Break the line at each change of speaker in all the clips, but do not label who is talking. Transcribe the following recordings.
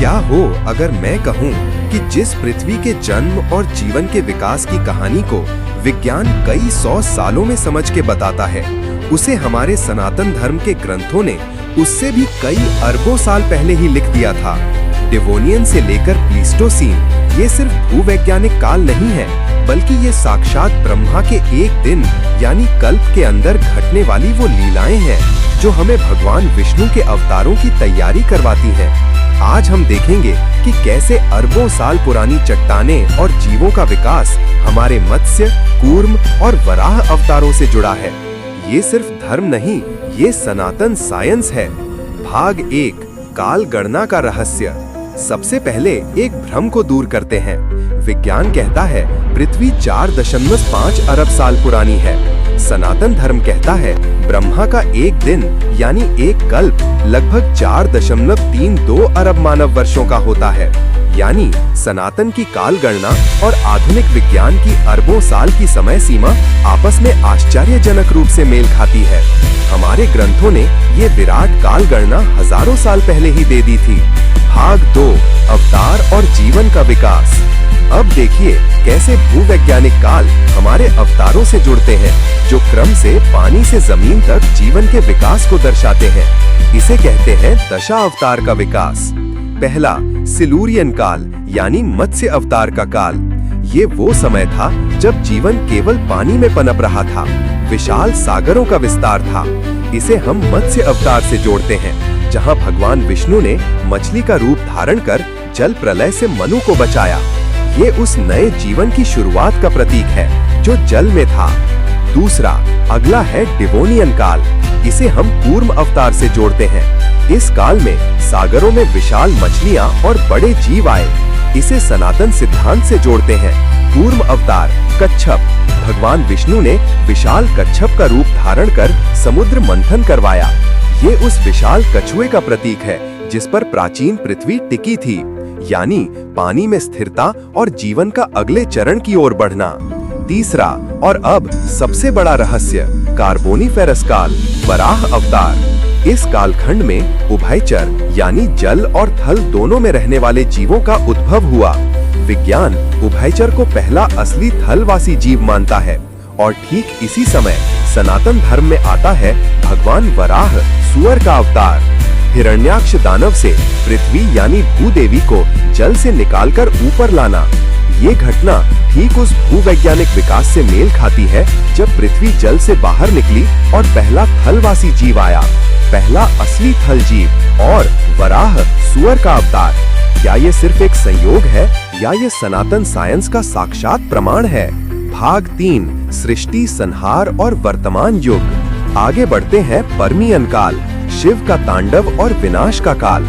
क्या हो अगर मैं कहूँ कि जिस पृथ्वी के जन्म और जीवन के विकास की कहानी को विज्ञान कई सौ सालों में समझ के बताता है, उसे हमारे सनातन धर्म के ग्रंथों ने उससे भी कई अरबों साल पहले ही लिख दिया था। डेवोनियन से लेकर प्लीस्टोसीन, ये सिर्फ भूवैज्ञानिक काल नहीं है, बल्कि ये साक्षात ब्रह्मा के एक दिन यानी कल्प के अंदर घटने वाली वो लीलाएं हैं जो हमें भगवान विष्णु के अवतारों की तैयारी करवाती हैं। आज हम देखेंगे कि कैसे अरबों साल पुरानी चट्टानें और जीवों का विकास हमारे मत्स्य, कूर्म और वराह अवतारों से जुड़ा है। ये सिर्फ धर्म नहीं, ये सनातन साइंस है। भाग 1, काल गणना का रहस्य। सबसे पहले एक भ्रम को दूर करते हैं। विज्ञान कहता है पृथ्वी 4.5 अरब साल पुरानी है। सनातन धर्म कहता है ब्रह्मा का एक दिन यानी एक कल्प लगभग 4.32 अरब मानव वर्षों का होता है। यानी सनातन की काल गणना और आधुनिक विज्ञान की अरबों साल की समय सीमा आपस में आश्चर्यजनक रूप से मेल खाती है। हमारे ग्रंथों ने ये विराट काल गणना हजारों साल पहले ही दे दी थी। भाग 2, अवतार और जीवन का विकास। अब देखिए कैसे भूवैज्ञानिक काल हमारे अवतारों से जुड़ते हैं, जो क्रम से पानी से जमीन तक जीवन के विकास को दर्शाते हैं। इसे कहते हैं दशा अवतार का विकास। पहला, सिलूरियन काल यानी मत्स्य अवतार का काल। ये वो समय था जब जीवन केवल पानी में पनप रहा था, विशाल सागरों का विस्तार था। इसे हम मत्स्य अवतार से जोड़ते हैं, जहां भगवान विष्णु ने मछली का रूप धारण कर जल प्रलय से मनु को बचाया। ये उस नए जीवन की शुरुआत का प्रतीक है जो जल में था। दूसरा, अगला है डिवोनियन काल। इसे हम कूर्म अवतार से जोड़ते हैं। इस काल में सागरों में विशाल मछलियां और बड़े जीव आए। इसे सनातन सिद्धांत से जोड़ते हैं। कूर्म अवतार, कच्छप। भगवान विष्णु ने विशाल कच्छप का रूप धारण कर समुद्र मंथन करवाया। ये उस विशाल कछुए का प्रतीक है जिस पर प्राचीन पृथ्वी टिकी थी, यानी पानी में स्थिरता और जीवन का अगले चरण की ओर बढ़ना। तीसरा और अब सबसे बड़ा रहस्य, कार्बोनिफेरस काल, वराह अवतार। इस कालखंड में उभयचर यानी जल और थल दोनों में रहने वाले जीवों का उद्भव हुआ। विज्ञान उभयचर को पहला असली थलवासी जीव मानता है और ठीक इसी समय सनातन धर्म में आता है भगवान वराह, सुअर का अवतार। हिरण्याक्ष दानव से पृथ्वी यानी भूदेवी को जल से निकालकर ऊपर लाना। ये घटना ठीक उस भूवैज्ञानिक विकास से मेल खाती है जब पृथ्वी जल से बाहर निकली और पहला थलवासी जीव आया, पहला असली थल जीव। और वराह, सुअर का अवतार। क्या ये सिर्फ एक संयोग है या ये सनातन साइंस का साक्षात प्रमाण है? भाग 3, सृष्टि, संहार और वर्तमान युग। आगे बढ़ते हैं परमियन काल, शिव का तांडव और विनाश का काल।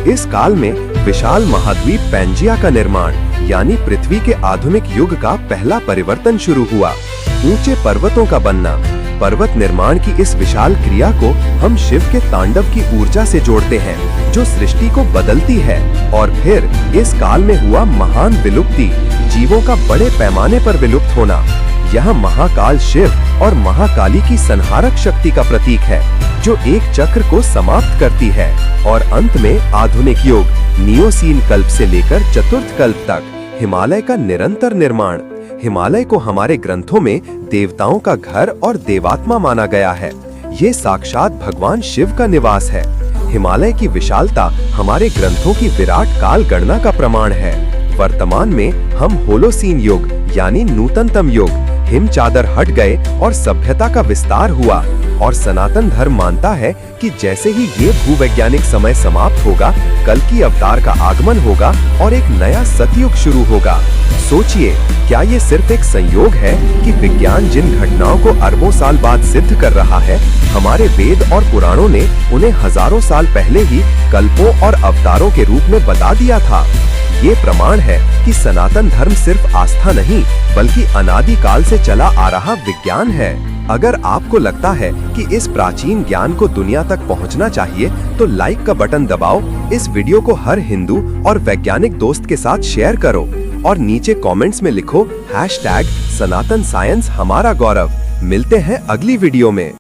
इस काल में विशाल महाद्वीप पैंजिया का निर्माण यानी पृथ्वी के आधुनिक युग का पहला परिवर्तन शुरू हुआ। ऊंचे पर्वतों का बनना। पर्वत निर्माण की इस विशाल क्रिया को हम शिव के तांडव की ऊर्जा से जोड़ते हैं, जो सृष्टि को बदलती है। और फिर इस काल में हुआ महान विलुप्ति, जीवों का बड़े पैमाने पर विलुप्त होना। यह महाकाल शिव और महाकाली की संहारक शक्ति का प्रतीक है, जो एक चक्र को समाप्त करती है। और अंत में आधुनिक युग, नियोसीन कल्प से लेकर चतुर्थ कल्प तक हिमालय का निरंतर निर्माण। हिमालय को हमारे ग्रंथों में देवताओं का घर और देवात्मा माना गया है। ये साक्षात भगवान शिव का निवास है। हिमालय की विशालता हमारे ग्रंथों की विराट काल गणना का प्रमाण है। वर्तमान में हम होलोसीन युग यानी नूतनतम युग, हिम चादर हट गए और सभ्यता का विस्तार हुआ। और सनातन धर्म मानता है कि जैसे ही ये भूवैज्ञानिक समय समाप्त होगा, कल की अवतार का आगमन होगा और एक नया सतयुग शुरू होगा। सोचिए, क्या ये सिर्फ एक संयोग है कि विज्ञान जिन घटनाओं को अरबों साल बाद सिद्ध कर रहा है, हमारे वेद और पुराणों ने उन्हें हजारों साल पहले ही कल्पों और अवतारों के रूप में बता दिया था। ये प्रमाण है कि सनातन धर्म सिर्फ आस्था नहीं, बल्कि अनादि काल से चला आ रहा विज्ञान है। अगर आपको लगता है कि इस प्राचीन ज्ञान को दुनिया तक पहुंचना चाहिए, तो लाइक का बटन दबाओ, इस वीडियो को हर हिंदू और वैज्ञानिक दोस्त के साथ शेयर करो और नीचे कमेंट्स में लिखो #सनातन साइंस हमारा गौरव। मिलते हैं अगली वीडियो में।